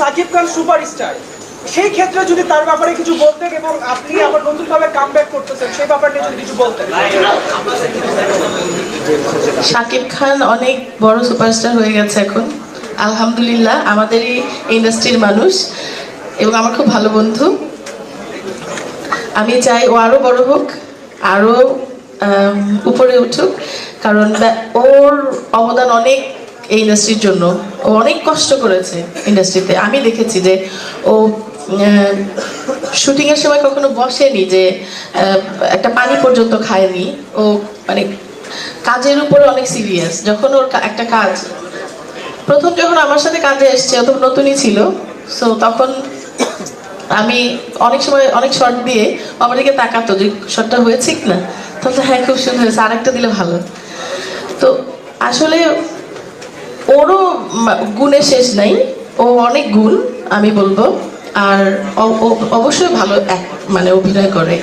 Shakib Khan superstar, সেই ক্ষেত্রে যদি তার ব্যাপারে কিছু বলতেন এবং আপনি আবার নতুনভাবে কামব্যাক করতেছেন সেই ব্যাপারে নিয়ে যদি কিছু বলতেন। শাকিব খান অনেক বড় সুপারস্টার হয়ে গেছে এখন, আলহামদুলিল্লাহ। আমাদেরই ইন্ডাস্ট্রির মানুষ এবং আমার খুব ভালো বন্ধু। আমি চাই ও আরো বড় হোক, আরো উপরে উঠুক, কারণ ওর অবদান অনেক এই ইন্ডাস্ট্রির জন্য। ও অনেক কষ্ট করেছে ইন্ডাস্ট্রিতে। আমি দেখেছি যে ও শুটিং এর সময় কখনো বসেনি, যে একটা পানি পর্যন্ত খায়নি। ও মানে কাজের উপরে অনেক সিরিয়াস। যখন ওর একটা কাজ প্রথম যখন আমার সাথে কাজে এসছে, ও তো নতুনই ছিল, সো তখন আমি অনেক সময় অনেক শর্ট দিয়ে আমার দিকে তাকাতো যে শর্টটা হয়েছে কিনা, তাহলে হ্যাঁ খুব সুন্দর হয়েছে, আরেকটা দিলে ভালো। তো আসলে ওরও গুণের শেষ নাই, ও অনেক গুণ আমি বলবো। আর অবশ্যই ভালো মানে অভিনয় করে।